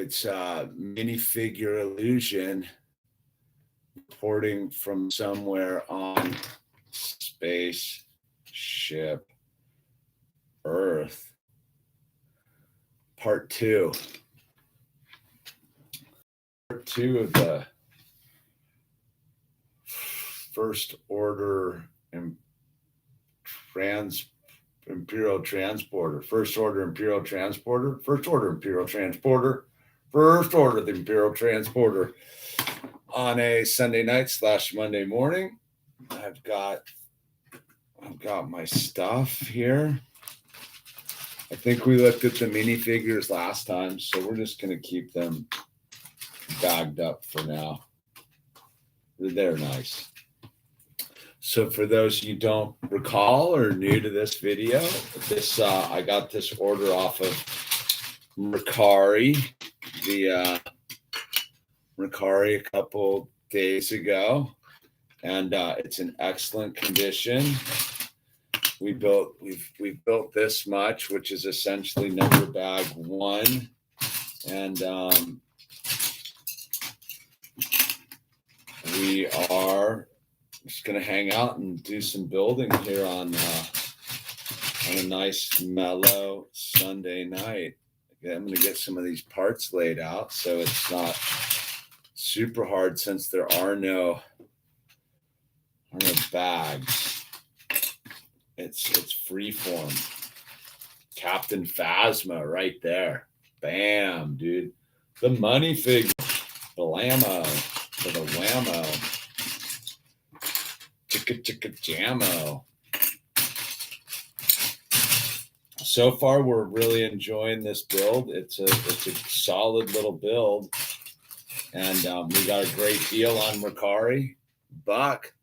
It's minifigure illusion reporting from somewhere on spaceship Earth. Part 2. Part 2 of the first order Imperial Transporter. First order Imperial Transporter. First order Imperial Transporter. First order the Imperial Transporter. On a Sunday night / Monday morning, I've got my stuff here. I think we looked at the minifigures last time, so we're just going to keep them bagged up for now. They're nice. So for those you don't recall or new to this video, I got this order off of Mercari, Mercari a couple days ago, and it's in excellent condition. We've built this much, which is essentially number bag 1, and we are just going to hang out and do some building here on a nice mellow Sunday night. I'm going to get some of these parts laid out so it's not super hard since there are no bags. It's free form. Captain Phasma right there. Bam, dude. The money figure. Blammo for the whammo. Chicka chicka jammo. So far, we're really enjoying this build. It's a solid little build, and we got a great deal on Mercari. Buck,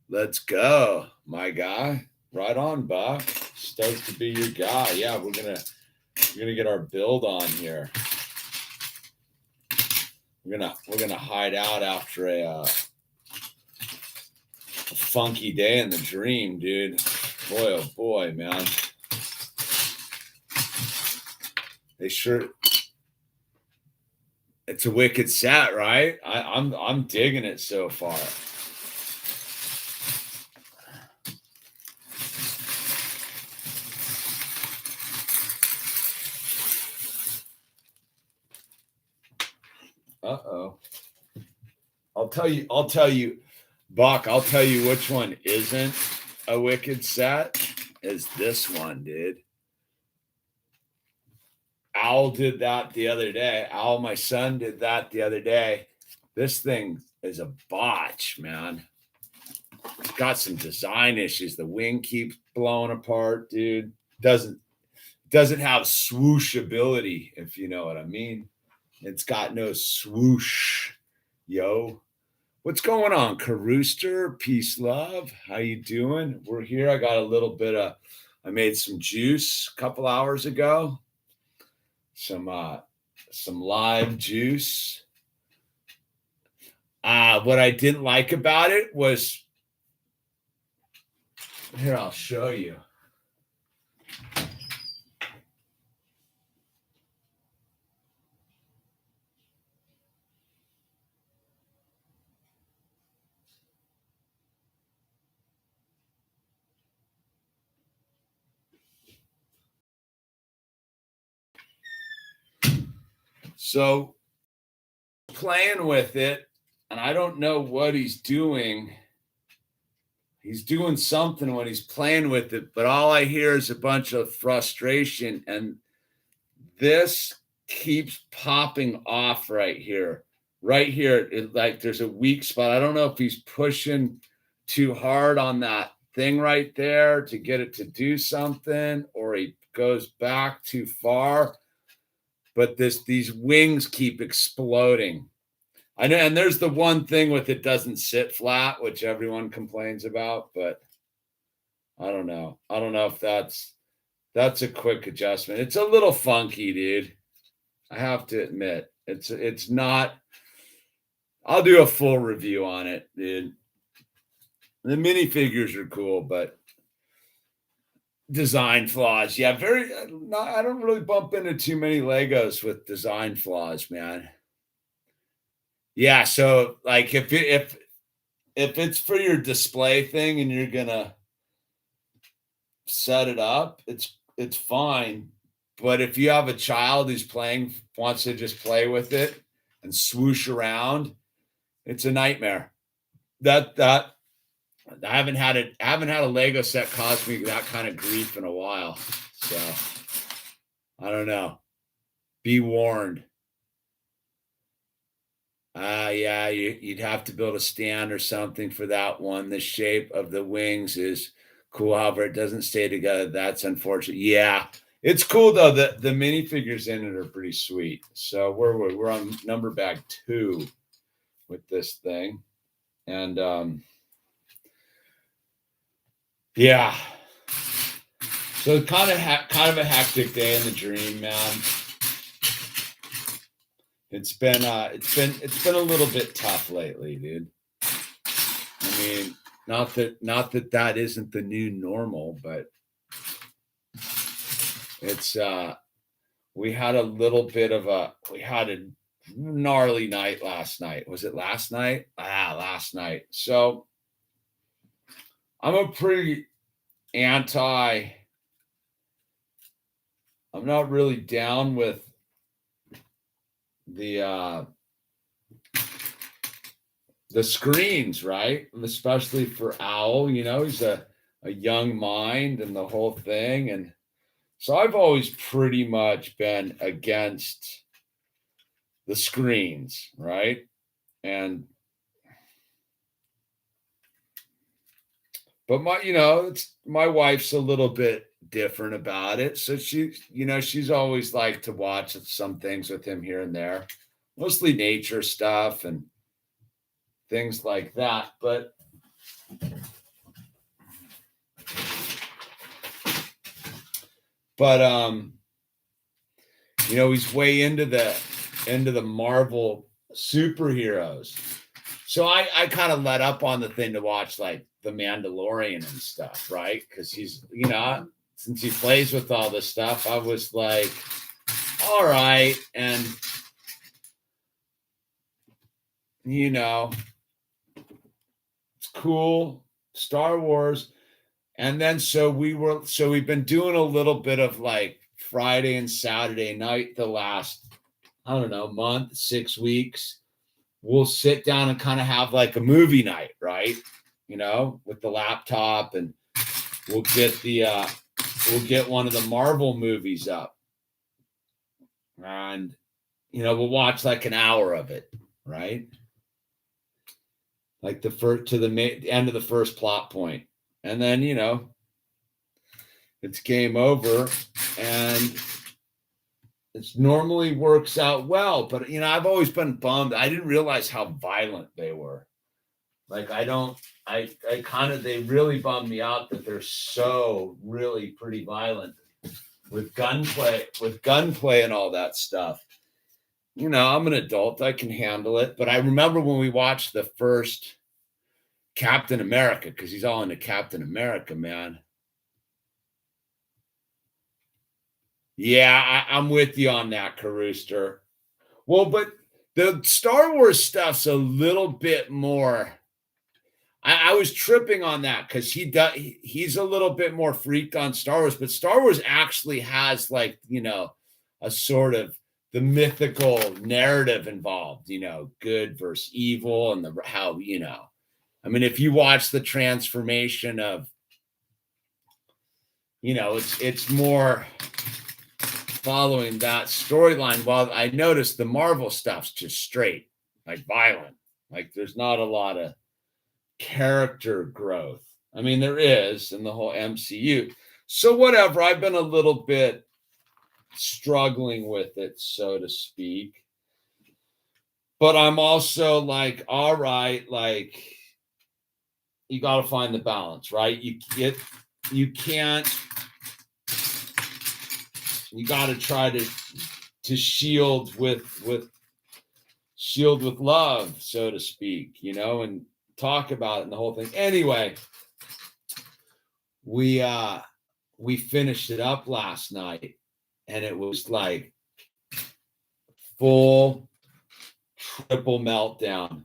let's go, my guy. Right on, Buck. Stoked to be your guy. Yeah, we're gonna get our build on here. We're gonna hide out after a funky day in the dream, dude. Boy, oh boy, man. It's a wicked set, right? I'm digging it so far. Uh-oh. I'll tell you, Buck, I'll tell you which one isn't a wicked set is this one, dude. Owl did that the other day. Owl, my son, did that the other day. This thing is a botch, man. It's got some design issues. The wing keeps blowing apart, dude. Doesn't have swooshability, if you know what I mean. It's got no swoosh, yo. What's going on, Carooster? Peace, love. How you doing? We're here. I got a little bit of, I made some juice a couple hours ago. Some live juice. What I didn't like about it was, here, I'll show you. So playing with it, and I don't know what he's doing. He's doing something when he's playing with it, but all I hear is a bunch of frustration, and this keeps popping off right here. Right here, like there's a weak spot. I don't know if he's pushing too hard on that thing right there to get it to do something, or he goes back too far. But these wings keep exploding. I know, and there's the one thing with it doesn't sit flat, which everyone complains about, but I don't know. I don't know if that's a quick adjustment. It's a little funky, dude. I have to admit. It's not. I'll do a full review on it, dude. The minifigures are cool, but Design flaws. Yeah, very. No, I don't really bump into too many Legos with design flaws, man. Yeah, so like if it's for your display thing and you're gonna set it up, it's fine. But if you have a child who's playing, wants to just play with it and swoosh around, it's a nightmare. That I haven't had a Lego set cause me that kind of grief in a while. So I don't know. Be warned. Yeah, you'd have to build a stand or something for that one. The shape of the wings is cool. However, it doesn't stay together. That's unfortunate. Yeah, it's cool though. The minifigures in it are pretty sweet. So we're on number bag 2 with this thing, and yeah. So kind of a hectic day in the dream, man. It's been a little bit tough lately, dude. I mean, not that isn't the new normal, but it's we had a gnarly night last night. Was it last night? Last night. So I'm a pretty anti, I'm not really down with the screens, right? Especially for Owl, he's a young mind and the whole thing. And so I've always pretty much been against the screens, right? And but my wife's a little bit different about it. So she's always liked to watch some things with him here and there, mostly nature stuff and things like that. But he's way into the Marvel superheroes. So I kind of let up on the thing to watch like the Mandalorian and stuff, right? Because he's, since he plays with all this stuff, I was like, all right. And, it's cool. Star Wars. And then so we've been doing a little bit of like Friday and Saturday night the last, I don't know, month, 6 weeks. We'll sit down and kind of have like a movie night, right? With the laptop, and we'll get one of the Marvel movies up, and we'll watch like an hour of it, right? Like to the end of the first plot point, and then it's game over, and it normally works out well. But I've always been bummed. I didn't realize how violent they were. Like they really bummed me out that they're so really pretty violent with gunplay and all that stuff. I'm an adult, I can handle it. But I remember when we watched the first Captain America, because he's all into Captain America, man. Yeah, I'm with you on that, Carooster. Well, but the Star Wars stuff's a little bit more. I was tripping on that because he's a little bit more freaked on Star Wars, but Star Wars actually has like, a sort of the mythical narrative involved, good versus evil, and how, I mean, if you watch the transformation of, it's more following that storyline. While I noticed the Marvel stuff's just straight, like violent, like there's not a lot of character growth. I mean, there is in the whole MCU. So whatever, I've been a little bit struggling with it, so to speak. But I'm also like, all right, like you got to find the balance, right? You can't. You got to try to shield with love, so to speak, and talk about it and the whole thing. Anyway, we we finished it up last night, and it was like full triple meltdown,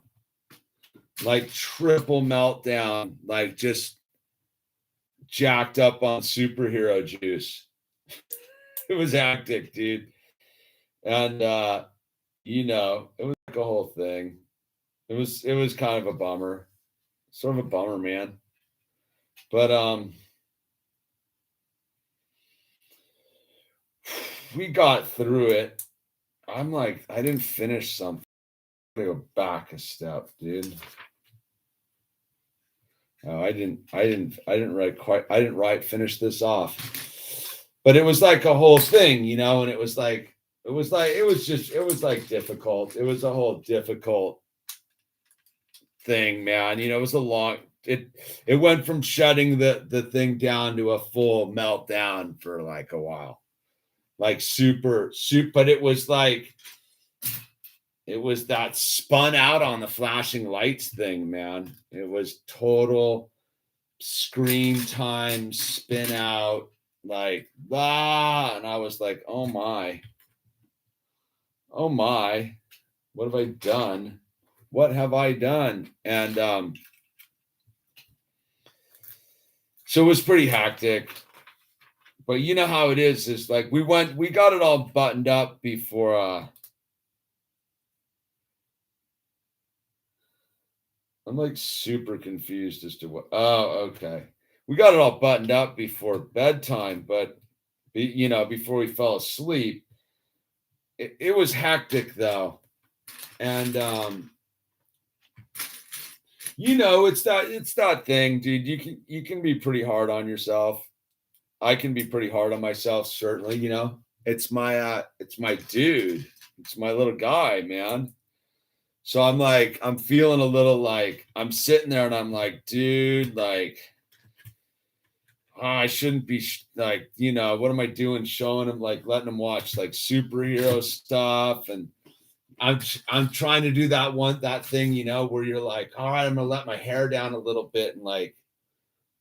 like just jacked up on superhero juice. It was hectic, dude. And it was like a whole thing. It was kind of a bummer. Sort of a bummer, man. But we got through it. I'm like, I didn't finish something. I'm gonna go back a step, dude. Oh, I didn't finish this off. But it was like a whole thing, and it was difficult. It was a whole difficult thing, man. It was it went from shutting the thing down to a full meltdown for like a while. Like super, but it was that spun out on the flashing lights thing, man. It was total screen time, spin out, like, and I was like, oh my, what have I done? And so it was pretty hectic. But you know how it is like we got it all buttoned up before I'm like super confused as to what. Oh, okay. We got it all buttoned up before bedtime, but before we fell asleep. It was hectic though. And it's that thing, dude. You can be pretty hard on yourself. I can be pretty hard on myself, certainly. It's my dude. It's my little guy, man. So I'm feeling a little like I'm sitting there and I'm like, dude, like, I shouldn't be like, what am I doing? Showing him, like, letting him watch like superhero stuff, and I'm trying to do that thing, where you're like, all right, I'm gonna let my hair down a little bit and like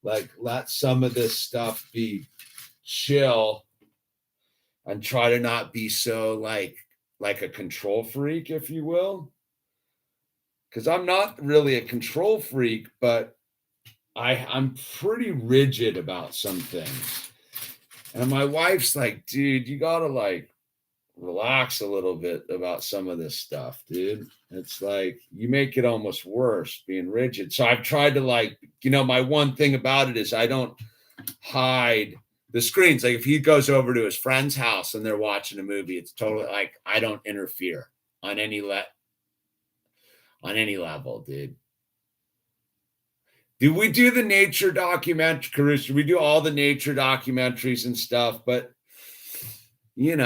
let some of this stuff be chill and try to not be so like a control freak, if you will. Because I'm not really a control freak, but I'm pretty rigid about some things. And my wife's like, dude, you gotta like relax a little bit about some of this stuff, dude. It's like you make it almost worse being rigid. So I've tried to like, my one thing about it is I don't hide the screens. Like if he goes over to his friend's house and they're watching a movie, it's totally like I don't interfere on any level, dude. Do we do the nature documentary, Caruso? We do all the nature documentaries and stuff, but they're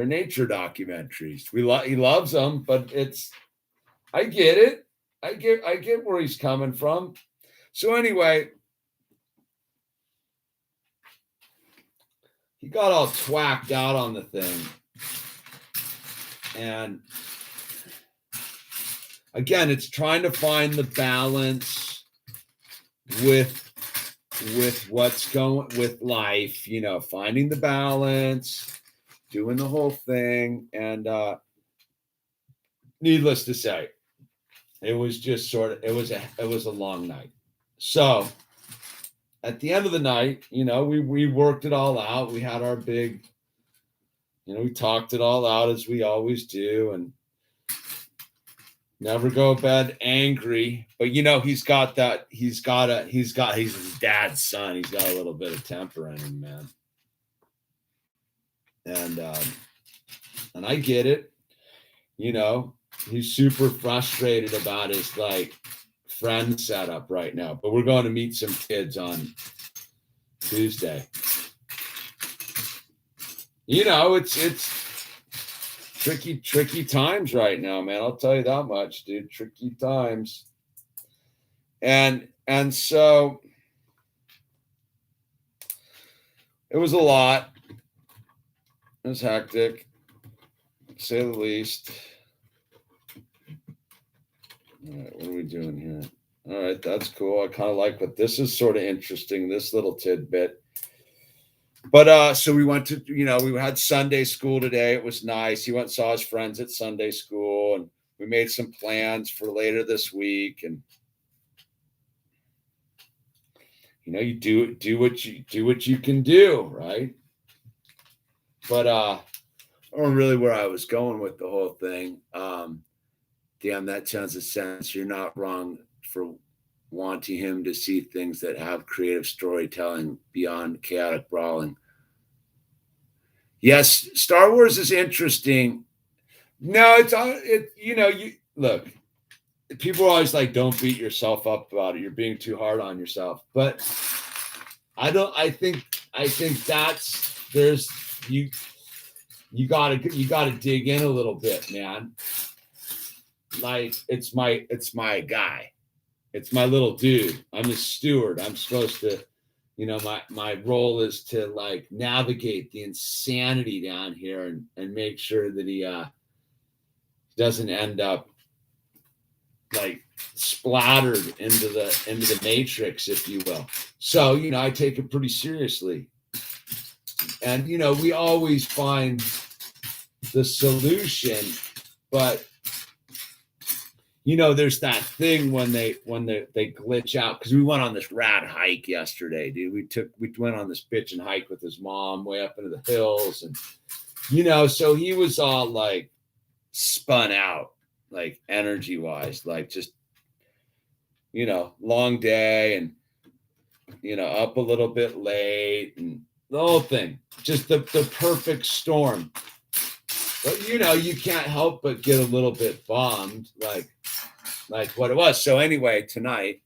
nature documentaries. He loves them, but I get it. I get where he's coming from. So anyway, he got all twacked out on the thing. And again, it's trying to find the balance with what's going with life, finding the balance, doing the whole thing. And needless to say, it was just it was a long night. So at the end of the night, we worked it all out. We had our big, we talked it all out as we always do, and never go to bed angry. But he's his dad's son. He's got a little bit of temper in him, man. And I get it. He's super frustrated about his like friend setup right now. But we're going to meet some kids on Tuesday. It's tricky times right now, man. I'll tell you that much, dude. Tricky times. And so it was a lot. It was hectic, to say the least. All right, what are we doing here? All right, that's cool. I kind of like what this is sort of interesting, this little tidbit. But so we went to, we had Sunday school today. It was nice. He went and saw his friends at Sunday school, and we made some plans for later this week. And you do what you can do, right? But I don't know really where I was going with the whole thing. Damn, that sounds a sense. You're not wrong for wanting him to see things that have creative storytelling beyond chaotic brawling. Yes, Star Wars is interesting. No, you look, people are always like, don't beat yourself up about it. You're being too hard on yourself. But I think you gotta dig in a little bit, man. Like it's my guy. It's my little dude. I'm his steward. I'm supposed to, my role is to like navigate the insanity down here and make sure that he doesn't end up like splattered into the matrix, if you will. So, I take it pretty seriously. And we always find the solution, but there's that thing when they glitch out, because we went on this rad hike yesterday, dude. We went on this bitchin' hike with his mom way up into the hills, and so he was all like spun out, like energy wise, like just long day, and up a little bit late, and the whole thing, just the perfect storm. But you can't help but get a little bit bummed, like what it was. So anyway, tonight,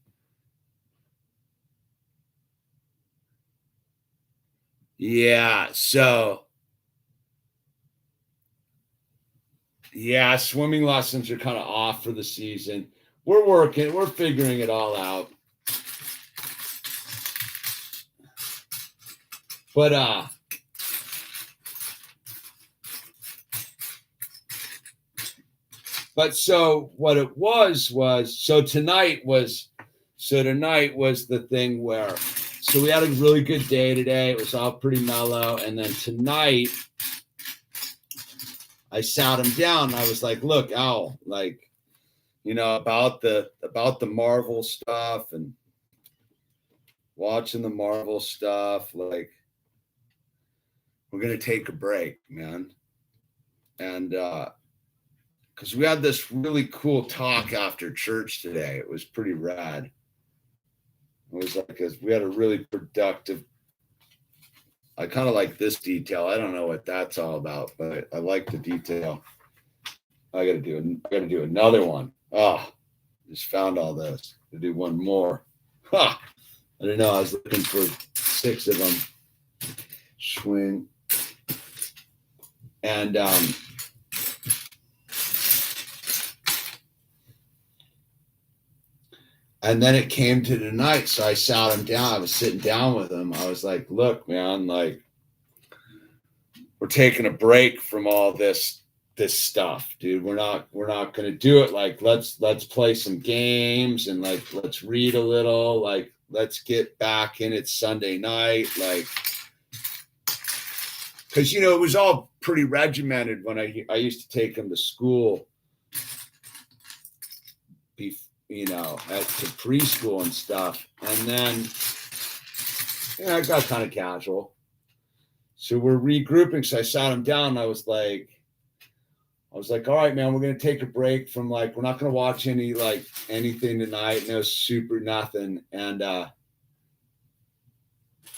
swimming lessons are kind of off for the season. We're figuring it all out. But so what it was so tonight was the thing where, so we had a really good day today. It was all pretty mellow. And then tonight I sat him down and I was like, look, Owl, like, about the Marvel stuff and watching the Marvel stuff, like, we're going to take a break, man. And, because we had this really cool talk after church today. It was pretty rad. It was like, we had a really productive, I kind of like this detail. I don't know what that's all about, but I like the detail. I got to do another one. Just found all this. To do one more. I don't know. I was looking for 6 of them. Swing. And, and then it came to tonight. So I sat him down. I was sitting down with him. I was like, look, man, like, we're taking a break from all this stuff, dude. We're not going to do it. Like, let's play some games and like, let's read a little, like, let's get back in it Sunday night. Like, cause it was all pretty regimented when I used to take him to school, to preschool and stuff. And then, I got kind of casual. So we're regrouping. So I sat him down and I was like, all right, man, we're going to take a break from, like, we're not going to watch anything tonight. No super nothing. And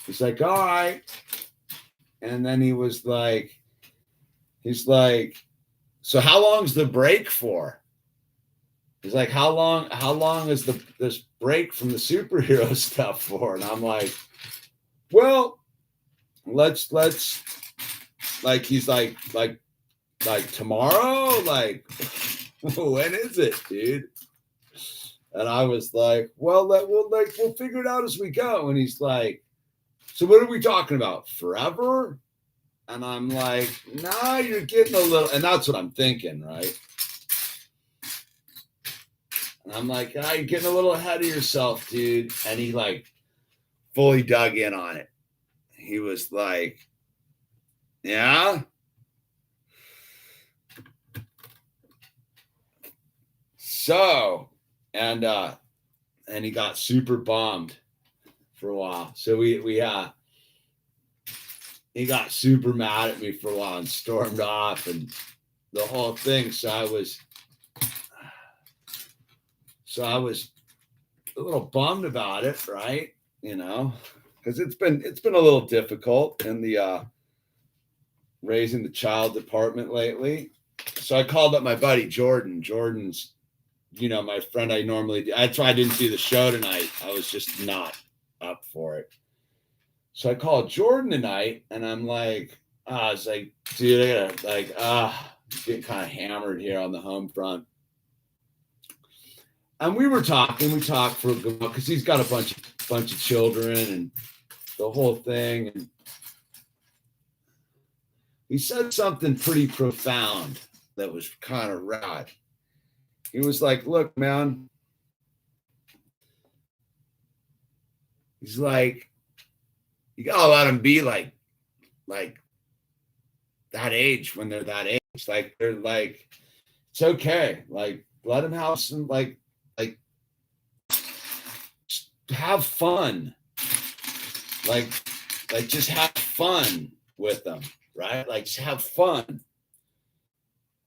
he's like, all right. And then he's like, so how long's the break for? He's like, how long is this break from the superhero stuff for? And I'm like, well, let's like, he's like tomorrow, like, when is it, dude? And I was like, well, we'll figure it out as we go. And he's like, so what are we talking about? Forever? And I'm like, nah, you're getting a little, and that's what I'm thinking, right? And I'm like, you're getting a little ahead of yourself, dude. And he like fully dug in on it. He was like, yeah. So, and he got super bummed for a while. So he got super mad at me for a while and stormed off and the whole thing. So I was a little bummed about it, right? You know, because it's been a little difficult in the raising the child department lately. So I called up my buddy Jordan. Jordan's, you know, my friend I normally do. I didn't do the show tonight. I was just not up for it. So I called Jordan tonight and I'm like, I was like, dude, I gotta like, getting kind of hammered here on the home front. And we talked for a good while because he's got a bunch of children and the whole thing. And he said something pretty profound that was kind of rad. He was like, look, man, he's like, you gotta let them be like that age when they're that age. Like they're like, it's okay. Like let them have some like have fun. Like just have fun with them, right? Like just have fun.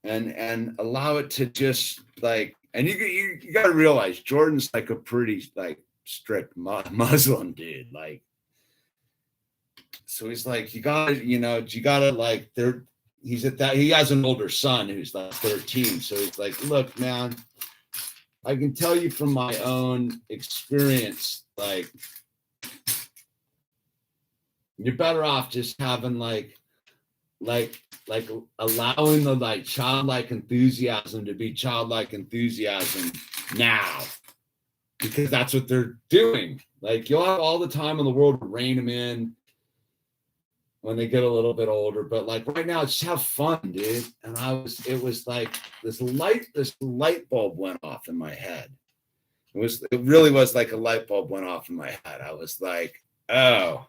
And allow it to just like, and you got to realize Jordan's like a pretty like strict Muslim dude. Like, so he's like, you gotta like he has an older son who's like 13. So he's like, look, man, I can tell you from my own experience, like you're better off just having like allowing the like childlike enthusiasm to be childlike enthusiasm now, because that's what they're doing. Like you'll have all the time in the world to rein them in when they get a little bit older, but like right now, just have fun, dude. And it was like this light bulb went off in my head. It really was like a light bulb went off in my head. I was like, oh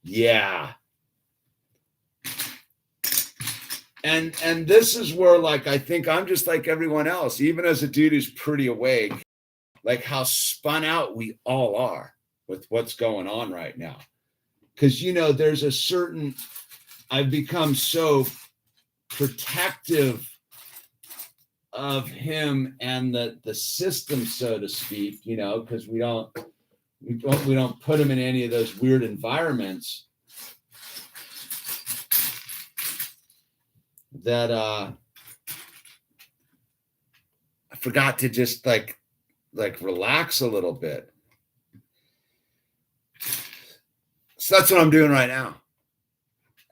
yeah. And this is where like I think I'm just like everyone else, even as a dude who's pretty awake, like how spun out we all are with what's going on right now. Because, you know, there's a certain, I've become so protective of him and the system, so to speak, you know, because we don't put him in any of those weird environments that I forgot to just like relax a little bit. So that's what I'm doing right now.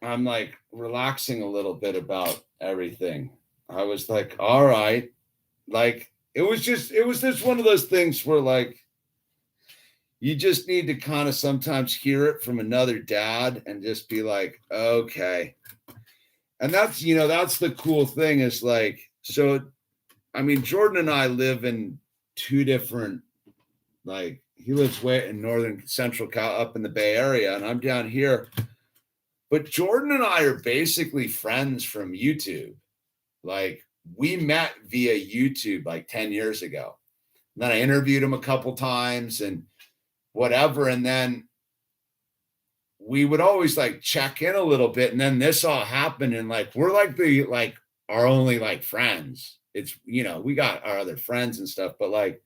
I'm like relaxing a little bit about everything. I was like, all right. Like it was just one of those things where like you just need to kind of sometimes hear it from another dad and just be like, okay. And that's, you know, that's the cool thing is like, so, I mean, Jordan and I live in two different, like, he lives way in northern central Cal up in the Bay Area and I'm down here. But Jordan and I are basically friends from YouTube. Like we met via YouTube like 10 years ago. And then I interviewed him a couple times and whatever. And then we would always like check in a little bit. And then this all happened. And like, we're like our only like friends. It's, you know, we got our other friends and stuff, but like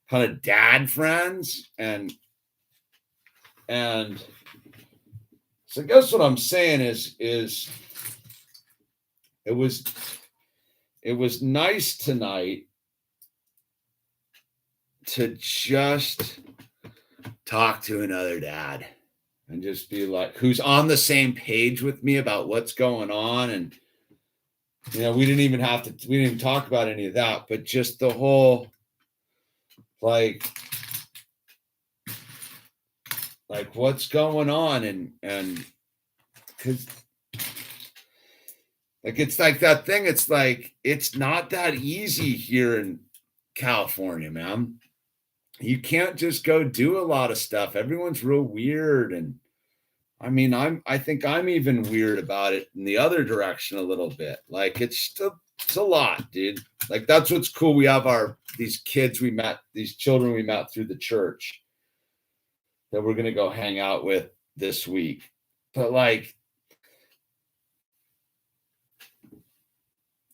kind of dad friends. And so I guess what I'm saying is it was nice tonight to just talk to another dad and just be like, who's on the same page with me about what's going on. And, you know, we didn't even talk about any of that, but just the whole, like what's going on. And cause like, it's like that thing. It's like, it's not that easy here California, man. You can't just go do a lot of stuff. Everyone's real weird. And I mean, I think I'm even weird about it in the other direction a little bit. Like it's a lot, dude. Like that's what's cool. We have these children we met through the church that we're gonna go hang out with this week. But like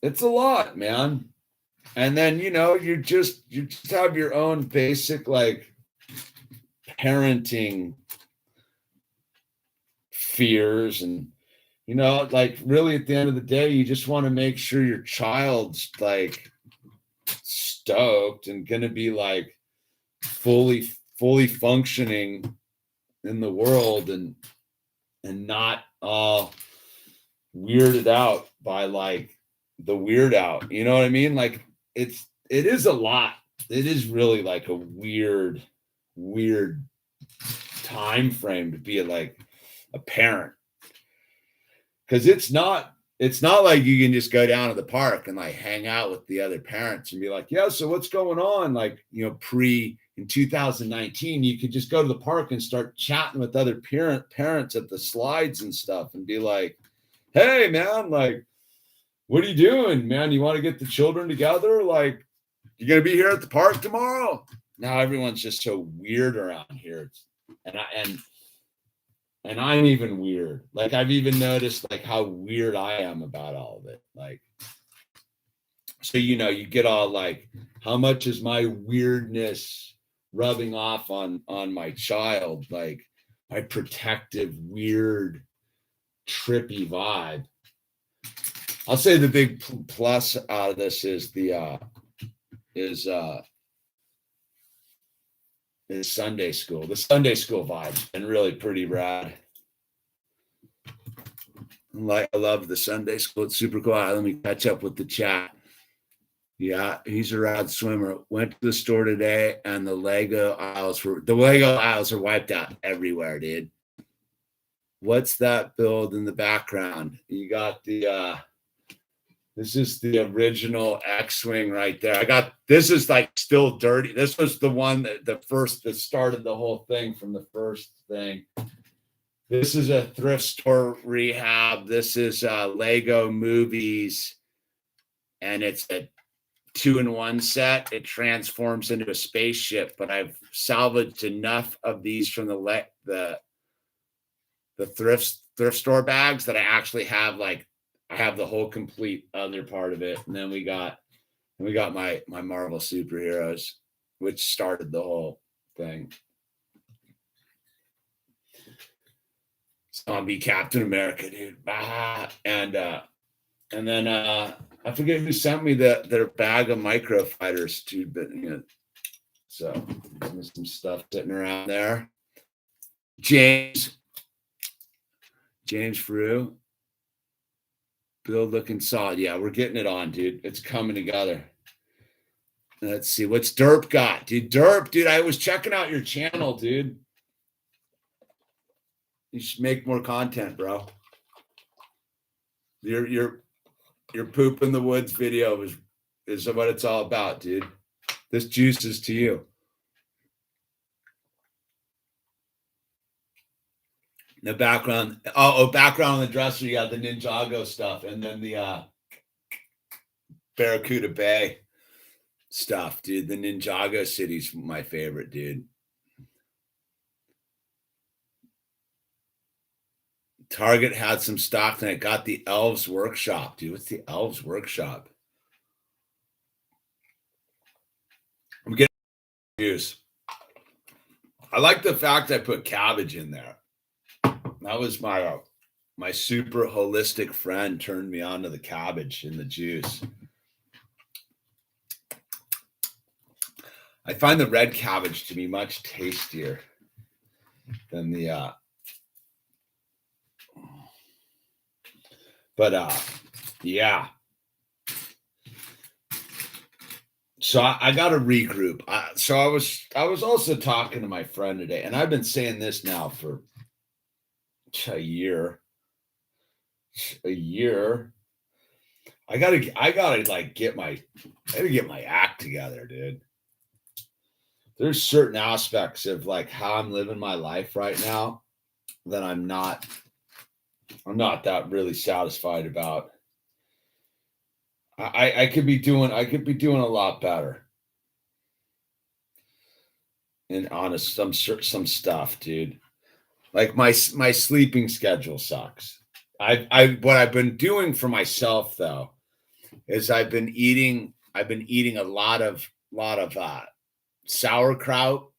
it's a lot, man. And then you just have your own basic like parenting fears, and like really at the end of the day you just want to make sure your child's like stoked and gonna be like fully functioning in the world and not all weirded out by like the weird out, you know what I mean? Like it is a lot. It is really like a weird time frame to be like a parent, because it's not like you can just go down to the park and like hang out with the other parents and be like, yeah, so what's going on? Like, in 2019, you could just go to the park and start chatting with other parents at the slides and stuff and be like, hey man, like, what are you doing, man? You want to get the children together? Like, you're going to be here at the park tomorrow? Now everyone's just so weird around here. And I'm even weird. Like I've even noticed like how weird I am about all of it. Like, so, you get all like, how much is my weirdness rubbing off on my child? Like my protective, weird, trippy vibe. I'll say the big plus out of this is Sunday school. The Sunday school vibe's been really pretty rad. Like I love the Sunday school. It's super cool. Let me catch up with the chat. Yeah, he's a rad swimmer. Went to the store today, and the Lego aisles are wiped out everywhere, dude. What's that build in the background? You got this is the original X-Wing right there. This is like still dirty. This was the one that started the whole thing from the first thing. This is a thrift store rehab. This is Lego Movies, and it's a 2-in-1 set. It transforms into a spaceship, but I've salvaged enough of these from the thrift store bags that I actually have I have the whole complete other part of it. And then we got my Marvel superheroes, which started the whole thing. Zombie Captain America, dude. And then I forget who sent me their bag of micro fighters, dude. But so there's some stuff sitting around there. James Frew. Build looking solid. Yeah, we're getting it on, dude. It's coming together. Let's see. What's Derp got? Dude, I was checking out your channel, dude. You should make more content, bro. Your poop in the woods video is what it's all about, dude. This juice is to you. The background. Background on the dresser. You got the Ninjago stuff, and then the Barracuda Bay stuff, dude. The Ninjago City's my favorite, dude. Target had some stock, and it got the Elves Workshop, dude. What's the Elves Workshop? I'm getting juice. I like the fact I put cabbage in there. That was my super holistic friend turned me on to the cabbage in the juice. I find the red cabbage to be much tastier than the yeah. So I got to regroup. So I was also talking to my friend today, and I've been saying this now for a year. I gotta like get my act together, dude. There's certain aspects of like how I'm living my life right now that I'm not that really satisfied about. I could be doing a lot better. And honest, some stuff, dude. Like my sleeping schedule sucks. What I've been doing for myself though is I've been eating a lot of sauerkraut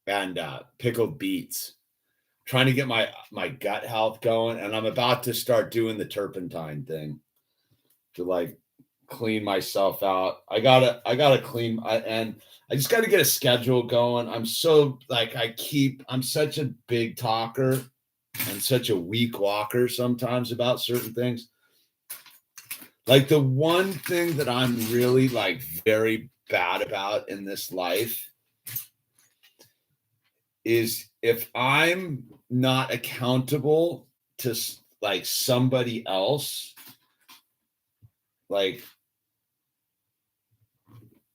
and pickled beets, trying to get my gut health going, and I'm about to start doing the turpentine thing to like clean myself out. I gotta clean, and I just got to get a schedule going. I'm so like I'm such a big talker and such a weak walker sometimes about certain things. Like the one thing that I'm really like very bad about in this life is if I'm not accountable to like somebody else, like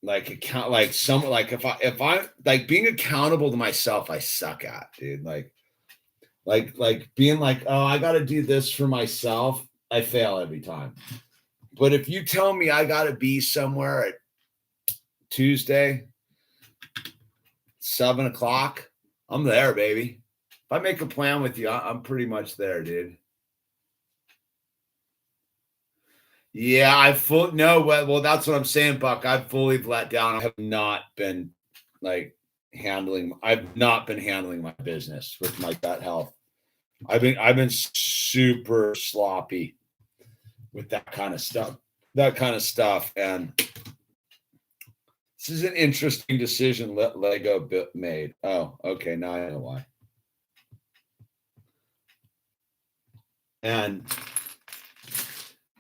account like some like if I like being accountable to myself, I suck at, dude. Like being like, oh, I got to do this for myself, I fail every time. But if you tell me I got to be somewhere at Tuesday, 7:00, I'm there, baby. If I make a plan with you, I'm pretty much there, dude. Yeah, well, that's what I'm saying, Buck. I've fully let down. I have not been like I've not been handling my business with my gut health. I've been super sloppy with that kind of stuff. And this is an interesting decision Lego made. Oh, okay, now I know why.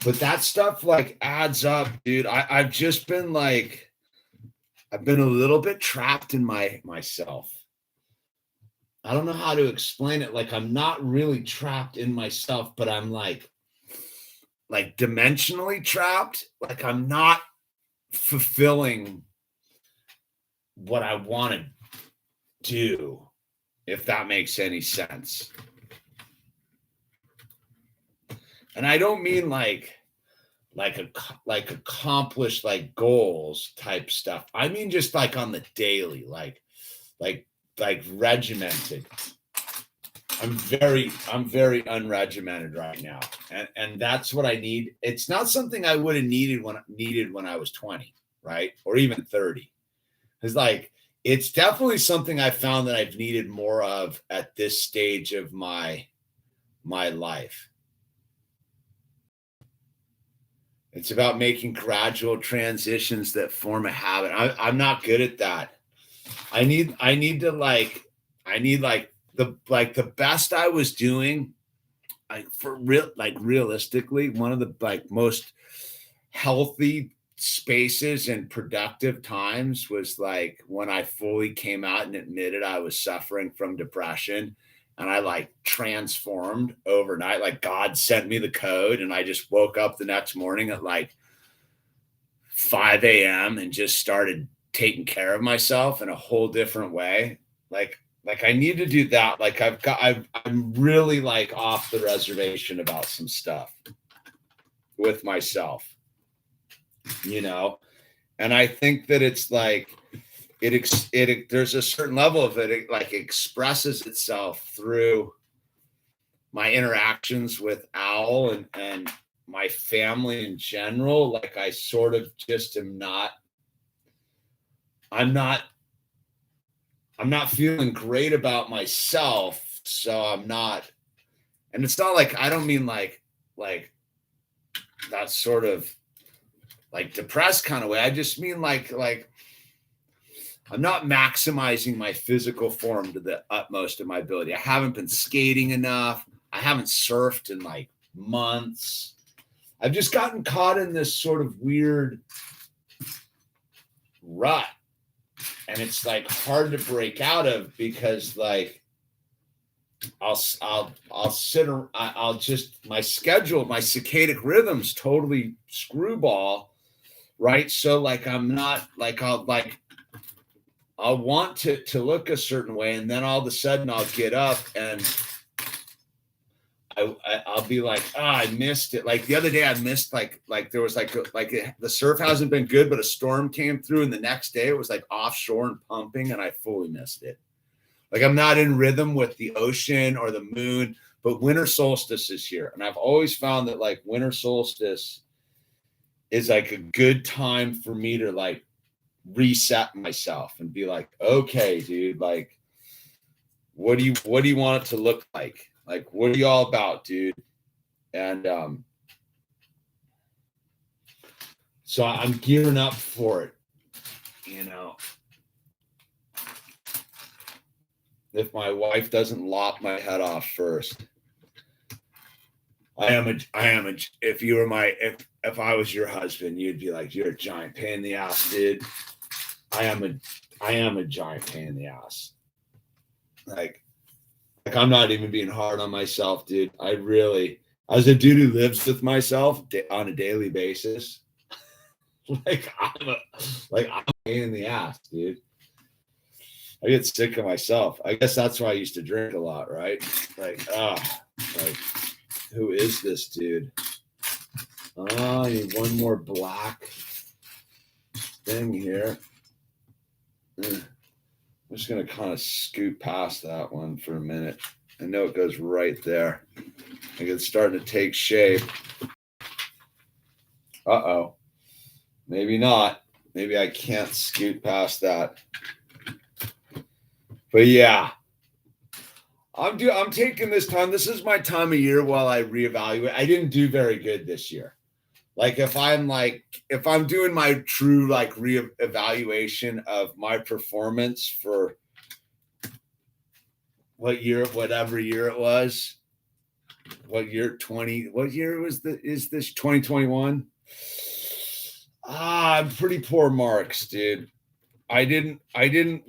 But that stuff like adds up, dude. I've just been like, I've been a little bit trapped in myself. I don't know how to explain it. Like I'm not really trapped in myself, but I'm like dimensionally trapped. Like I'm not fulfilling what I want to do, if that makes any sense. And I don't mean like accomplished like goals type stuff. I mean just like on the daily, like regimented. I'm very unregimented right now, and that's what I need. It's not something I would have needed when I was 20, right, or even 30. It's like it's definitely something I found that I've needed more of at this stage of my life. It's about making gradual transitions that form a habit. I'm not good at that. I need to the best I was doing, like realistically, one of the like most healthy spaces and productive times was like when I fully came out and admitted I was suffering from depression, and I like transformed overnight. Like God sent me the code, and I just woke up the next morning at like 5 a.m. and just started taking care of myself in a whole different way. Like I need to do that. Like I'm really like off the reservation about some stuff with myself, you know? And I think that it's like, there's a certain level of it like expresses itself through my interactions with Owl and my family in general. Like I sort of just I'm not feeling great about myself. So I'm not, and it's not like, I don't mean like that sort of like depressed kind of way. I just mean like I'm not maximizing my physical form to the utmost of my ability. I haven't been skating enough. I haven't surfed in like months. I've just gotten caught in this sort of weird rut. And it's like hard to break out of because like I'll sit. I'll just my schedule, my circadian rhythms totally screwball, right? So like I'm not like I'll want to look a certain way, and then all of a sudden I'll get up and I'll be like, I missed it. Like the other day, I missed like there was the surf hasn't been good, but a storm came through, and the next day it was like offshore and pumping, and I fully missed it. Like I'm not in rhythm with the ocean or the moon, but winter solstice is here, and I've always found that like winter solstice is like a good time for me to like reset myself and be like, okay, dude, like what do you want it to look like? Like, what are you all about, dude? And so I'm gearing up for it, you know. If my wife doesn't lop my head off first. I am a if you were if I was your husband, you'd be like, you're a giant pain in the ass, dude. I am a giant pain in the ass. Like I'm not even being hard on myself, dude. I really, as a dude who lives with myself on a daily basis, like I'm a pain in the ass, dude. I get sick of myself. I guess that's why I used to drink a lot, right? Like, like who is this dude? Oh, I need one more black thing here. I'm just going to kind of scoot past that one for a minute. I know it goes right there. Like it's starting to take shape. Uh-oh. Maybe not. Maybe I can't scoot past that. But yeah. I'm taking this time. This is my time of year while I reevaluate. I didn't do very good this year. Like if I'm doing my true like reevaluation of my performance for whatever year it was, what year is this 2021? I'm pretty poor marks, dude. I didn't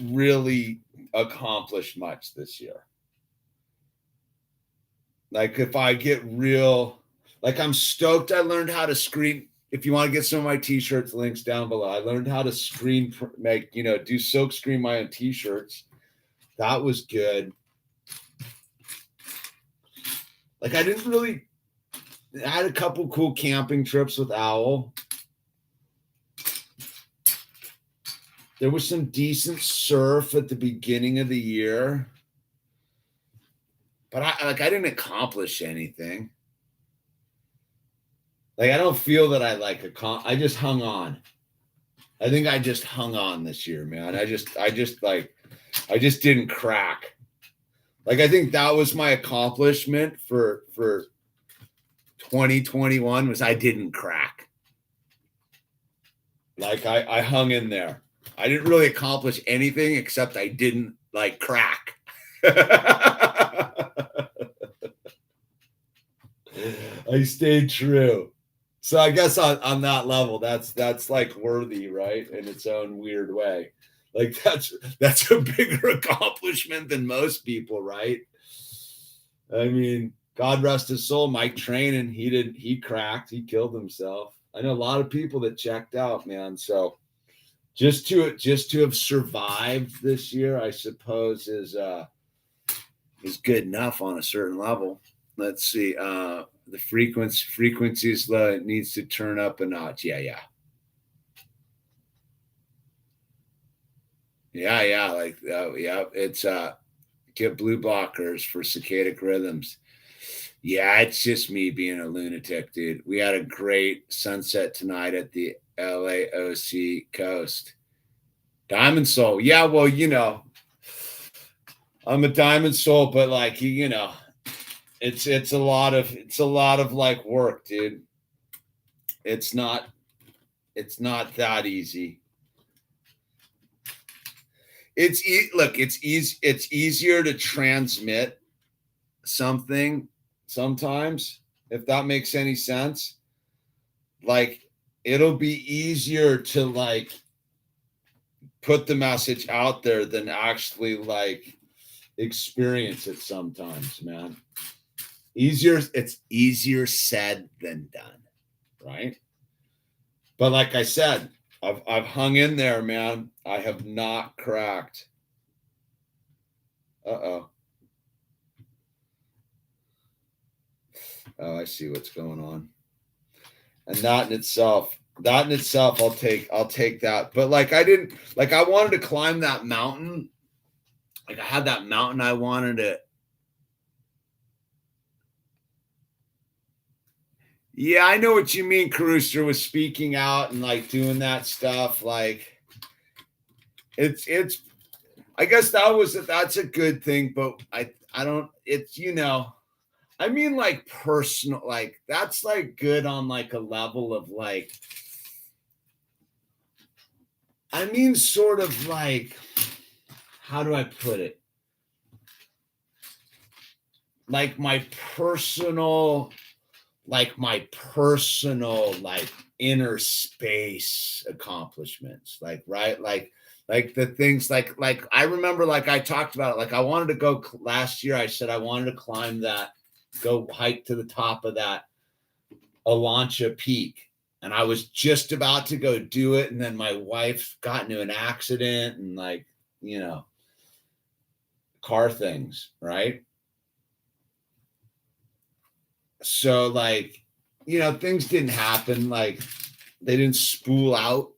really accomplish much this year. Like if I get real, like I'm stoked I learned how to screen. If you want to get some of my t-shirts, links down below. I learned how to do silk screen my own t-shirts. That was good. Like I had a couple cool camping trips with Owl. There was some decent surf at the beginning of the year. But I didn't accomplish anything. Like I don't feel that I just hung on. I think I just hung on this year, man. I just didn't crack. Like I think that was my accomplishment for 2021 was I didn't crack. Like I hung in there. I didn't really accomplish anything except I didn't like crack. I stayed true. So I guess on that level, that's like worthy, right? In its own weird way. Like that's a bigger accomplishment than most people, right? I mean, God rest his soul, Mike Trainin, he cracked, he killed himself. I know a lot of people that checked out, man. So just to have survived this year, I suppose is good enough on a certain level. Let's see. The frequencies needs to turn up a notch. Yeah. Like yeah. It's get blue blockers for circadian rhythms. Yeah, it's just me being a lunatic, dude. We had a great sunset tonight at the LAOC coast. Diamond Soul. Yeah, well, I'm a diamond soul, but like it's a lot of like work, dude. It's not that easy. It's easier to transmit something sometimes, if that makes any sense. Like it'll be easier to like put the message out there than actually like experience it sometimes, man. It's easier said than done, right? But like I said, I've hung in there, man. I have not cracked. Uh-oh. Oh, I see what's going on. And that in itself, I'll take that. But like I wanted to climb that mountain. Like I had that mountain I wanted to. Yeah, I know what you mean, Caruster, was speaking out and like doing that stuff. Like it's I guess that's a good thing, but I don't, it's, I mean, like personal, like that's like good on like a level of like, I mean, sort of like, how do I put it? Like my personal, like inner space accomplishments, like, right? Like the things like I remember, like I talked about it, like I wanted to go last year. I said I wanted to climb that, go hike to the top of that Alancha Peak. And I was just about to go do it. And then my wife got into an accident and like, car things, right? So like, things didn't happen. Like they didn't spool out,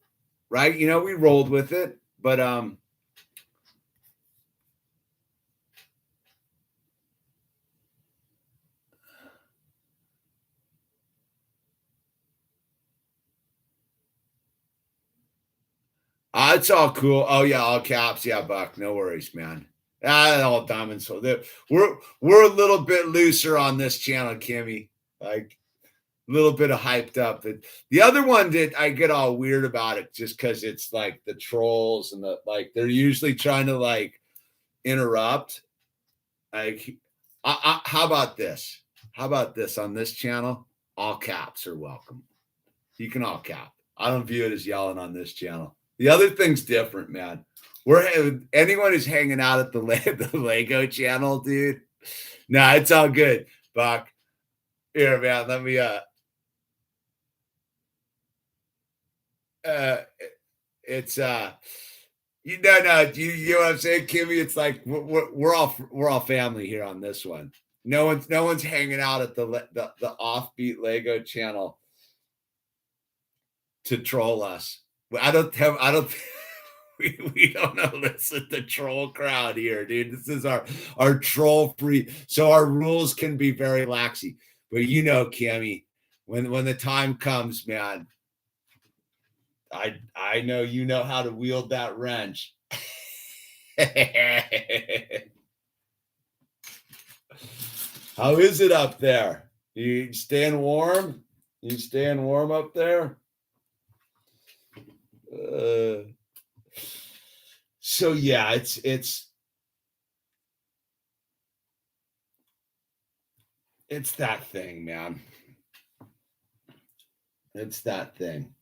right? We rolled with it, but, it's all cool. Oh yeah, all caps. Yeah, Buck. No worries, man. All diamonds. So we're a little bit looser on this channel, Kimmy. Like a little bit of hyped up. But the other one did I get all weird about it just because it's like the trolls and they're usually trying to like interrupt. Like, how about this? How about this on this channel? All caps are welcome. You can all cap. I don't view it as yelling on this channel. The other thing's different, man. Anyone who's hanging out at the Lego channel, dude. Nah, it's all good, Buck. Here, man. Let me. It's you know what I'm saying, Kimmy. It's like we're all family here on this one. No one's hanging out at the offbeat Lego channel to troll us. I don't we don't elicit the troll crowd here, dude. This is our troll free, so our rules can be very laxy. But Kimmy, when the time comes, man, I know you know how to wield that wrench. How is it up there? You staying warm? You staying warm up there? So yeah, it's that thing, man. It's that thing.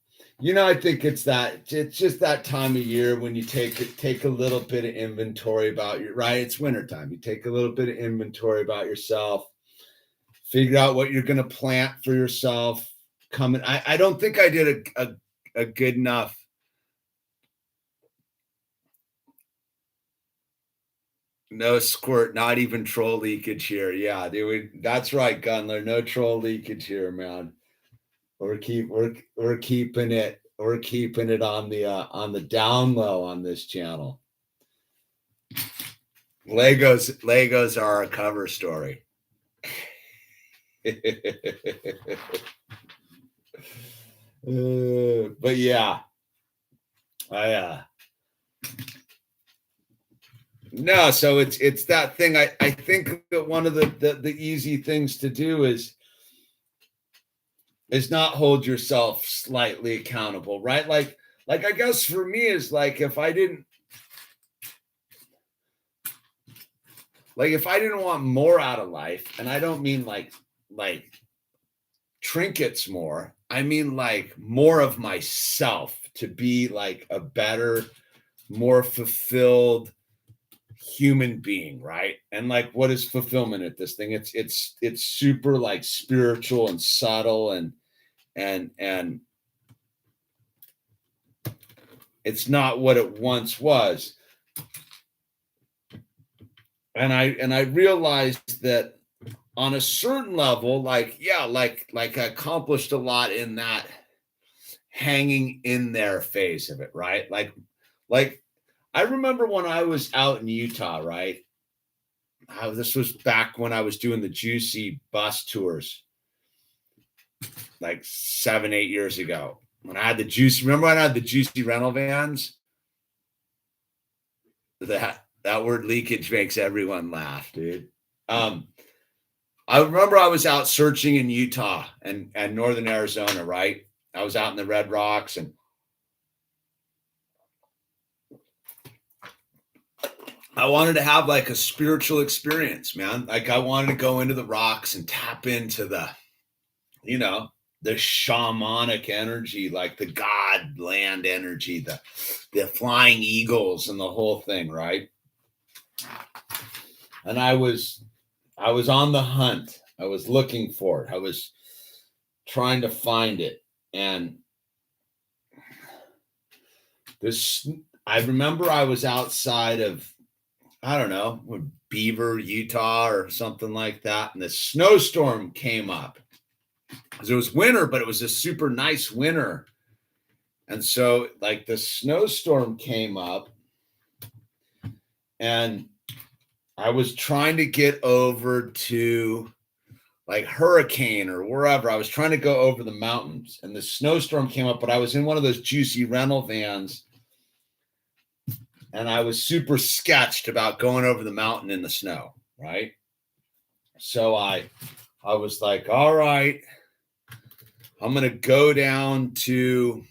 I think it's just that time of year when you take a little bit of inventory about right? It's wintertime. You take a little bit of inventory about yourself, figure out what you're going to plant for yourself coming. I don't think I did a good enough. No squirt, not even troll leakage here. Yeah, dude, that's right, Gunler. No troll leakage here, man. We're keeping it on the down low on this channel. Legos are a cover story. But yeah, no, so it's that thing. I think that one of the easy things to do is not hold yourself slightly accountable, right? Like I guess for me is like if I didn't want more out of life, and I don't mean like trinkets more, I mean like more of myself to be like a better, more fulfilled human being, right? And like, what is fulfillment at this thing? It's super like spiritual and subtle, and it's not what it once was. And I realized that on a certain level, like, yeah, like I accomplished a lot in that hanging in there phase of it, right? Like I remember when I was out in Utah, right? This was back when I was doing the Juicy bus tours, like 7-8 years ago. When I had the Juicy, remember when I had the Juicy rental vans? That word leakage makes everyone laugh, dude. I remember I was out searching in Utah and northern Arizona, right? I was out in the Red Rocks, and I wanted to have like a spiritual experience, man. Like I wanted to go into the rocks and tap into the, the shamanic energy, like the God land energy, the flying eagles and the whole thing, right? And I was on the hunt. I was looking for it. I was trying to find it. And I remember I was outside of, I don't know, Beaver, Utah or something like that. And the snowstorm came up. Because it was winter, but it was a super nice winter. And so like the snowstorm came up, and I was trying to get over to like Hurricane or wherever. I was trying to go over the mountains, and the snowstorm came up, but I was in one of those Juicy rental vans, and I was super sketched about going over the mountain in the snow, right? So I was like, all right, I'm going to go down to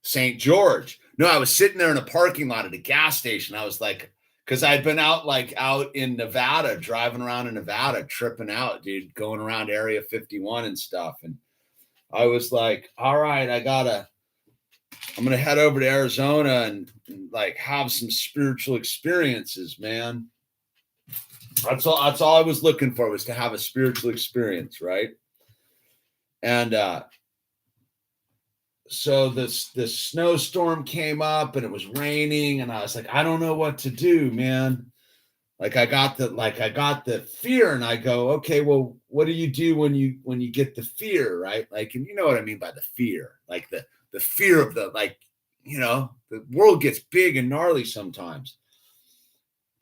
St. George. No, I was sitting there in a parking lot at a gas station. I was like, because I'd been out in Nevada, driving around in Nevada, tripping out, dude, going around Area 51 and stuff. And I was like, all right, I'm going to head over to Arizona and like have some spiritual experiences, man. That's all I was looking for, was to have a spiritual experience, right? And so this snowstorm came up and it was raining, and I was like, I don't know what to do, man. Like I got the fear, and I go, okay, well, what do you do when you get the fear, right? Like, and you know what I mean by the fear, like the fear of the, like, the world gets big and gnarly sometimes,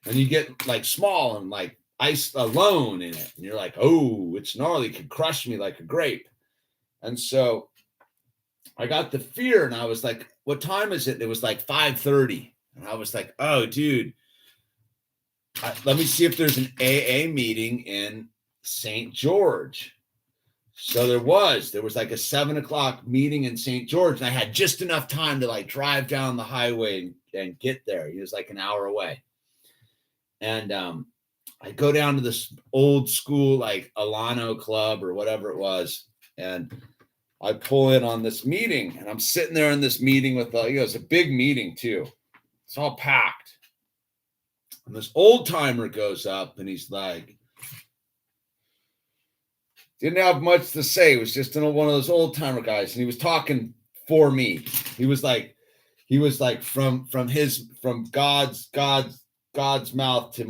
and you get like small and like ice alone in it, and you're like, oh, it's gnarly, it could crush me like a grape. And so I got the fear, and I was like, what time is it? It was like 5:30. And I was like, oh, dude, let me see if there's an AA meeting in St. George. So there was like a 7:00 meeting in St. George, and I had just enough time to like drive down the highway and get there. It was like an hour away. And I go down to this old school, like Alano Club or whatever it was. And I pull in on this meeting, and I'm sitting there in this meeting with, it's a big meeting too. It's all packed. And this old timer goes up, and he's like, didn't have much to say. It was just one of those old timer guys. And he was talking for me. He was like from God's mouth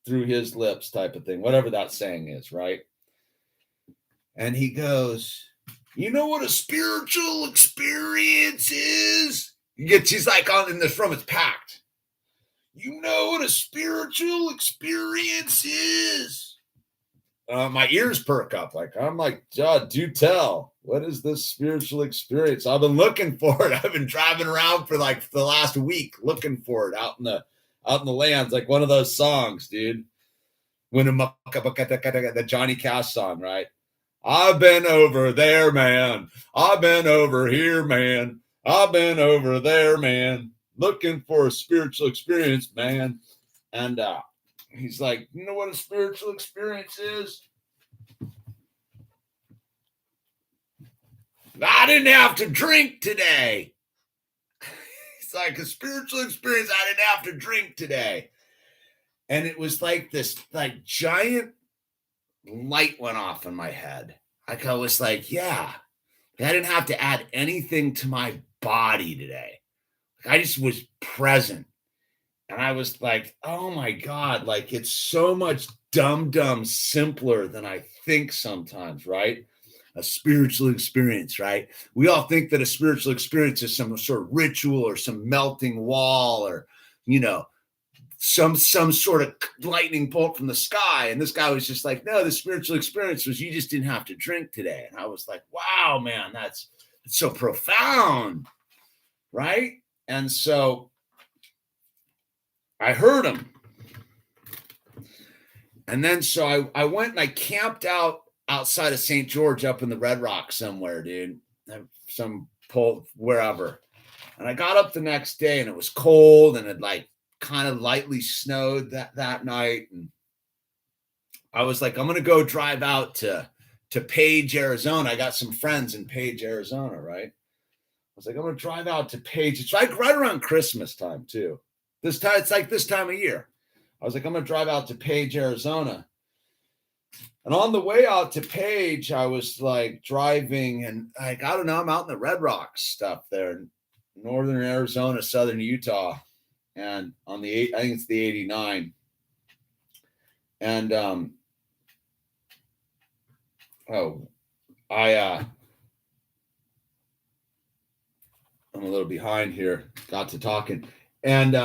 through his lips type of thing, whatever that saying is, right? And he goes, you know what a spiritual experience is? He's like in this room, it's packed. You know what a spiritual experience is? My ears perk up. Like, I'm like, God, do tell. What is this spiritual experience? I've been looking for it. I've been driving around for like the last week looking for it out in the lands, like one of those songs, dude. The Johnny Cash song, right? I've been over there, man. I've been over here, man. I've been over there, man. Looking for a spiritual experience, man. And he's like, you know what a spiritual experience is? I didn't have to drink today. It's like a spiritual experience. I didn't have to drink today. And it was like this like giant light went off in my head. Like I was like, yeah, I didn't have to add anything to my body today. Like I just was present. And I was like, oh my God, like it's so much dumb simpler than I think sometimes, right? A spiritual experience, right? We all think that a spiritual experience is some sort of ritual or some melting wall or, some sort of lightning bolt from the sky. And this guy was just like, no, the spiritual experience was you just didn't have to drink today. And I was like, wow, man, that's so profound, right? And so I heard him. And then so I went and I camped outside of St. George up in the Red Rock somewhere, dude. Some pole, wherever. And I got up the next day and it was cold and it like kind of lightly snowed that night. And I was like, I'm going to go drive out to Page, Arizona. I got some friends in Page, Arizona, right? I was like, I'm going to drive out to Page. It's like right around Christmas time too. It's like this time of year. I was like, I'm going to drive out to Page, Arizona. And on the way out to Page, I was like driving and like, I don't know, I'm out in the Red Rocks stuff there in northern Arizona, southern Utah. And on I think it's the 89. And I'm a little behind here, got to talking. And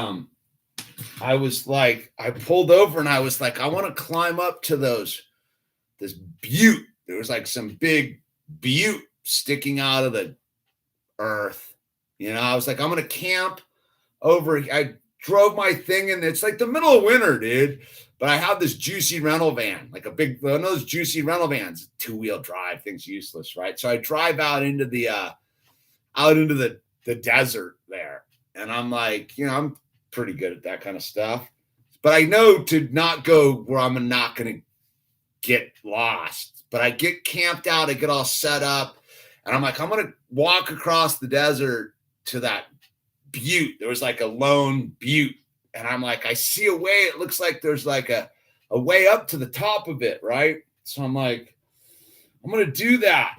I was like, I pulled over and I was like, I want to climb up to this butte. There was like some big butte sticking out of the earth. I was like, I'm going to camp over. I drove my thing and it's like the middle of winter, dude. But I have this juicy rental van, like one of those juicy rental vans, 2-wheel drive, thing's useless, right? So I drive out into the desert there. And I'm like, I'm pretty good at that kind of stuff. But I know to not go where I'm not going to get lost. But I get camped out, I get all set up. And I'm like, I'm going to walk across the desert to that butte. There was like a lone butte. And I'm like, I see a way. It looks like there's like a way up to the top of it, right? So I'm like, I'm going to do that.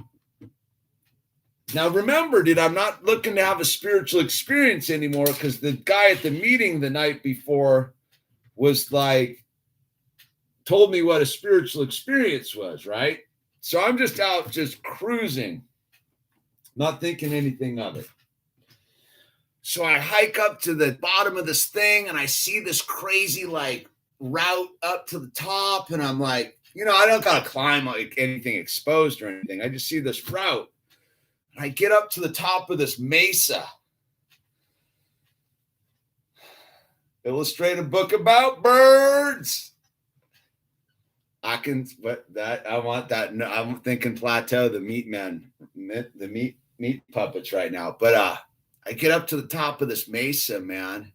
Now, remember, dude, I'm not looking to have a spiritual experience anymore because the guy at the meeting the night before was like, told me what a spiritual experience was, right? So I'm just out just cruising, not thinking anything of it. So I hike up to the bottom of this thing and I see this crazy like route up to the top. And I'm like, I don't got to climb like anything exposed or anything. I just see this route. And I get up to the top of this mesa. Illustrate a book about birds. I want that. No, I'm thinking Plateau, the meat men, the meat puppets right now. But I get up to the top of this mesa, man,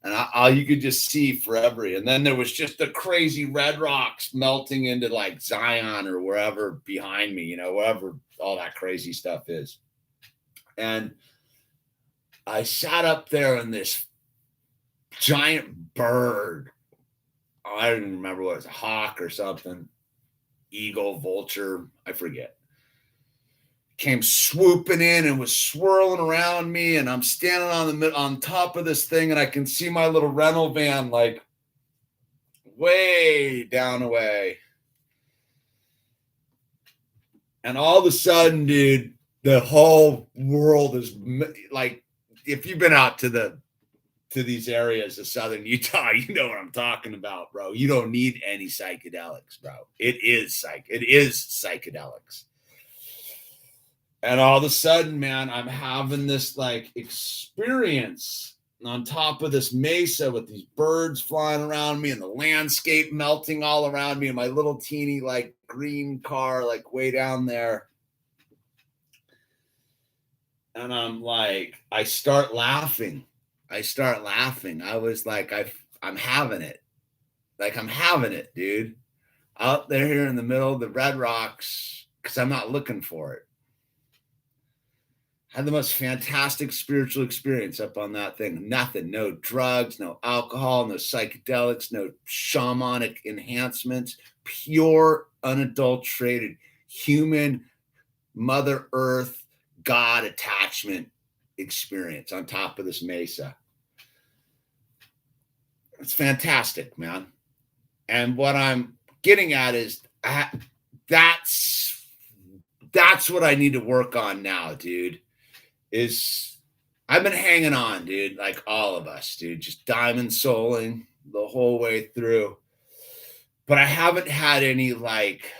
and you could just see forever. And then there was just the crazy red rocks melting into like Zion or wherever behind me, wherever all that crazy stuff is. And I sat up there in this giant bird. I don't even remember what it was, a hawk or something, eagle, vulture, I forget. Came swooping in and was swirling around me, and I'm standing on top of this thing, and I can see my little rental van like way down away. And all of a sudden, dude, the whole world is like, if you've been out to these areas of southern Utah, you know what I'm talking about, bro. You don't need any psychedelics, bro. It is psychedelics. And all of a sudden, man, I'm having this like experience on top of this mesa with these birds flying around me and the landscape melting all around me and my little teeny like green car like way down there. And I'm like, I start laughing. I was like, I'm having it. Like, I'm having it, dude. Out there here in the middle of the Red Rocks because I'm not looking for it. Had the most fantastic spiritual experience up on that thing. Nothing, no drugs, no alcohol, no psychedelics, no shamanic enhancements, pure, unadulterated human Mother Earth, God attachment experience on top of this mesa. It's fantastic, man. And what I'm getting at is that's what I need to work on now, dude. Is I've been hanging on, dude, like all of us, dude, just diamond soling the whole way through. But I haven't had any, like,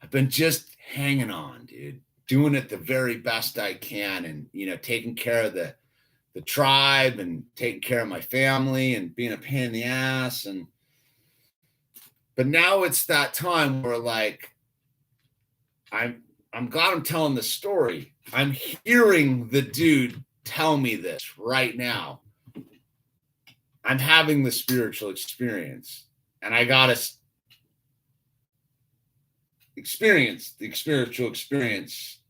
I've been just hanging on, dude, doing it the very best I can, and, you know, taking care of the tribe and taking care of my family and being a pain in the ass. But now it's that time where, like, I'm glad I'm telling the story. I'm hearing the dude tell me this right now. I'm having the spiritual experience, and I got to experience the spiritual experience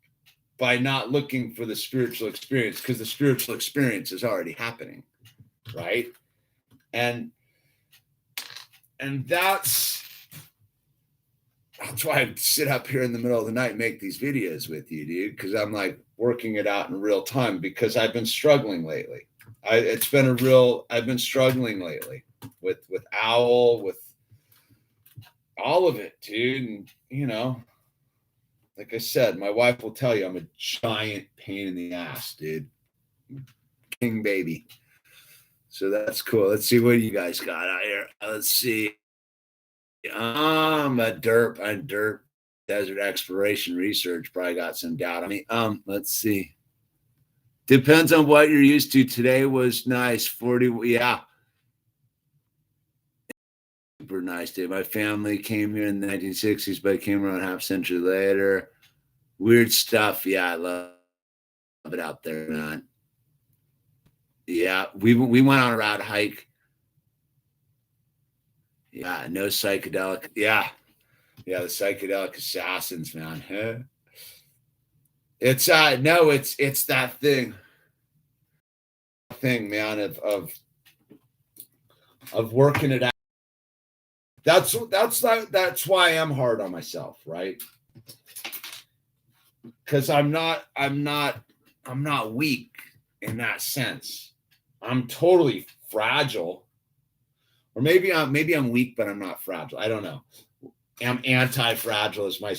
by not looking for the spiritual experience, because the spiritual experience is already happening, right? And that's why I sit up here in the middle of the night and make these videos with you, dude, because I'm like working it out in real time, because I've been struggling lately. I've been struggling lately with Owl, with all of it, dude. And, you know, like I said, my wife will tell you I'm a giant pain in the ass, dude. King baby. So that's cool. Let's see what you guys got out here. Let's see. I'm a derp. Desert exploration research probably got some doubt on me. Let's see. Depends on what you're used to. Today was nice. 40, yeah. Super nice day. My family came here in the 1960s, but I came around half century later. Weird stuff. Yeah, I love it out there, man. Yeah, we went on a route hike. Yeah, no psychedelic. Yeah, the psychedelic assassins, man. It's it's that thing, man, of working it out. That's why I'm hard on myself, right? Because I'm not weak in that sense. I'm totally fragile, or maybe I'm weak, but I'm not fragile. I don't know. I'm anti-fragile, as my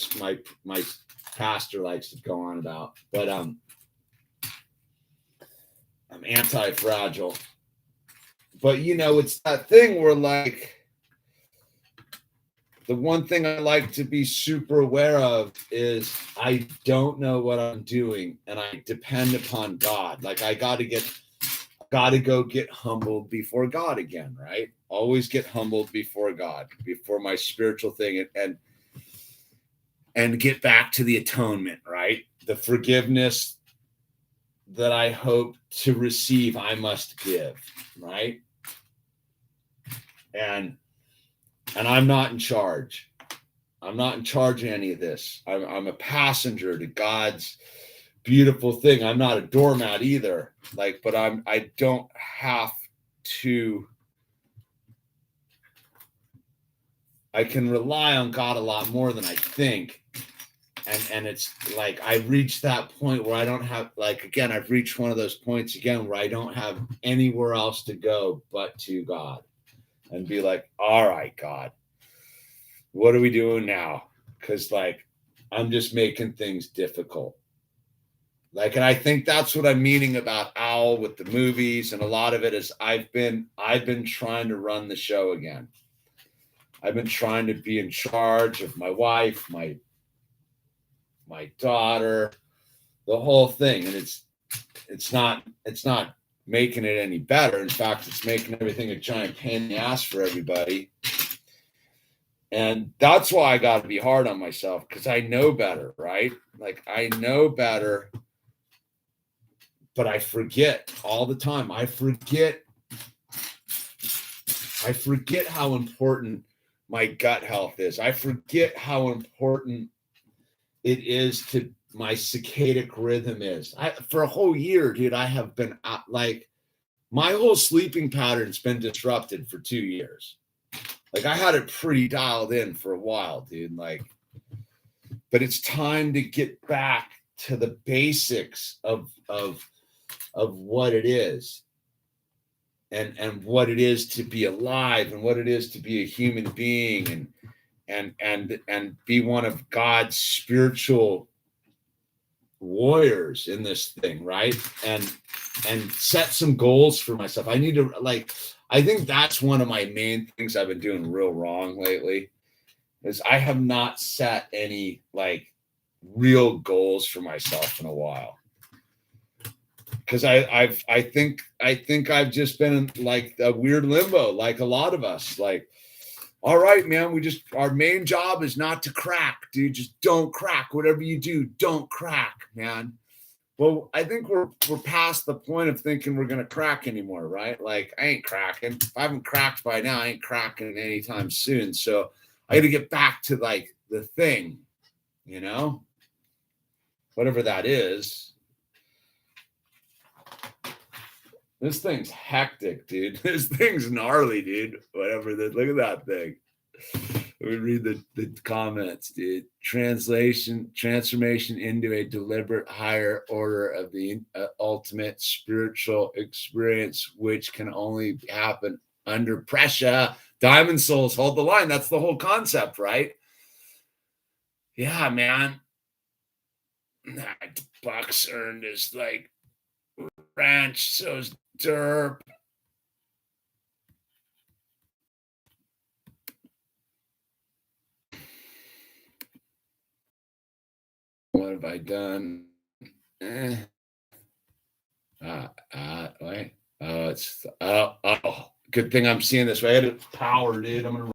pastor likes to go on about, but I'm anti-fragile. But, you know, it's that thing where, like, the one thing I like to be super aware of is I don't know what I'm doing, and I depend upon God. Like, I got to go get humbled before God again, right? Always get humbled before God, before my spiritual thing, and get back to the atonement, right? The forgiveness that I hope to receive, I must give, right? And I'm not in charge. I'm not in charge of any of this. I'm a passenger to God's beautiful thing. I'm not a doormat either. Like, but I don't have to. I can rely on God a lot more than I think. And it's like I've reached that point where I don't have, like, again, I've reached one of those points again where I don't have anywhere else to go but to God, and be like, all right, God, what are we doing now? Because, like, I'm just making things difficult. Like, and I think that's what I'm meaning about Owl with the movies, and a lot of it is I've been trying to run the show again. I've been trying to be in charge of my wife, my daughter, the whole thing, and it's not making it any better. In fact, it's making everything a giant pain in the ass for everybody. And that's why I got to be hard on myself, because I know better, right? Like, I know better, but I forget all the time. I forget how important my gut health is. I forget how important it is to my circadian rhythm is. For a whole year, dude, I have been like, my whole sleeping pattern's been disrupted for 2 years. Like, I had it pretty dialed in for a while, dude. Like, but it's time to get back to the basics of what it is, and what it is to be alive, and what it is to be a human being, and be one of God's spiritual warriors in this thing, right? And set some goals for myself. I need to, like, I think that's one of my main things I've been doing real wrong lately, is I have not set any like real goals for myself in a while. Because I think I've just been in like a weird limbo, like a lot of us. Like, all right, man, our main job is not to crack, dude. Just don't crack. Whatever you do, don't crack, man. Well, I think we're past the point of thinking we're gonna crack anymore, right? Like, I ain't cracking. If I haven't cracked by now, I ain't cracking anytime soon. So I got to get back to like the thing, you know, whatever that is. This thing's hectic, dude. This thing's gnarly, dude. Whatever. Look at that thing. Let me read the comments, dude. Transformation into a deliberate higher order of the ultimate spiritual experience, which can only happen under pressure. Diamond souls, hold the line. That's the whole concept, right? Yeah, man. That Bucks earned his like ranch, so's derp. What have I done? Wait. Wait. Oh, good thing I'm seeing this. I had it power, dude. I'm gonna